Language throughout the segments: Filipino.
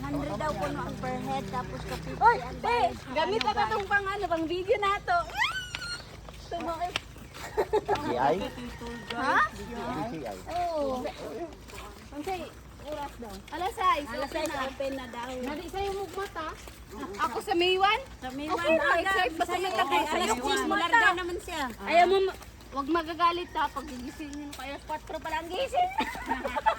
100 daw po no ang per head tapos kapit. Oy, gamit na itong pang video na ito. Tumoy. GI? Ha? GI. Oo. Ansay, oras daw. Alas 6. Alas 6 open na daw. Nadi sa'yo mugmata. Ako sa Maywan? Sa may Okay, one excited ba sa sa'yo mga kay sa'yo, alas 10 mata? larga naman siya. Ayaw mo, wag magagalit ha. Pag gigisingin ko, alas 4 pa lang gising.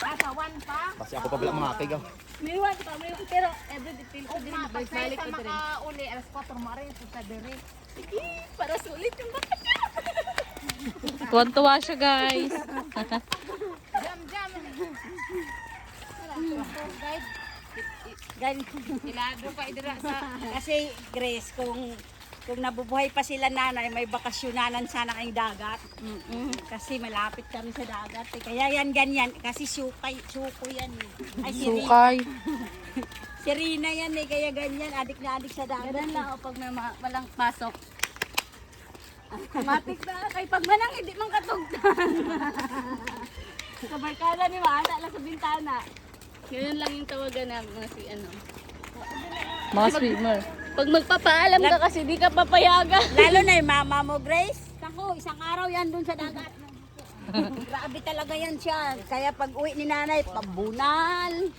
Asa 1 pa? Kasi ako pa bilang mga kigaw. Maywan pa, Maywan. Pero every detail ko din. Balik ko din. uli, alas 4 marin, punta dire. Sige, para sulit yung baka. Tuwan-tuwa siya, guys. Jam. Guide, Ganito. ilado pa idira sa... Kasi Grace, kung nabubuhay pa sila nanay, may bakasyonanan sana kayong dagat. Kasi malapit kami sa dagat. Eh. Kaya yan ganyan. Kasi suko yan. Eh. Ay, Sukay. si Rina yan eh. Kaya ganyan. Adik na adik sa dagat. Ganun lang o pag may walang pasok. Matik na kay pag manang hindi man katugtan. Sa barkada ni Mana lang sa bintana. Ganyan lang yung tawagan namin mga si ano. Mga swimmer. Pag magpapaalam ka kasi di ka papayagan. Lalo na yung mama mo, Grace. Ako, isang araw yan dun sa dagat. Grabe talaga yan siya. Kaya pag uwi ni nanay, pabunal.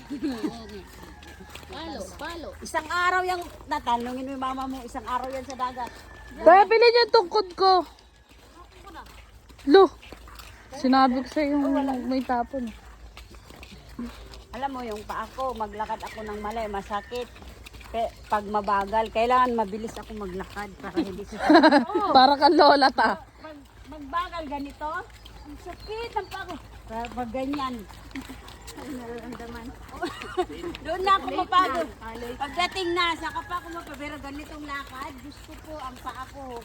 Palo. Isang araw yung natanungin mo yung mama mo, isang araw yan sa dagat. Kaya bilhin yung tungkod ko. Lo. Sinabi ko sa'yo may tapon. Alam mo yung pa ako, maglakad ako ng malay, masakit. Pag mabagal, kailangan mabilis ako maglakad para hindi sa Para kang lola ta. Pag magbagal ganito, ang sakit ng pako. Pag ganyan. Doon na ako mapagod. Pagdating na, saka pa ako mapabera ganitong lakad. Gusto ko ang paa ko.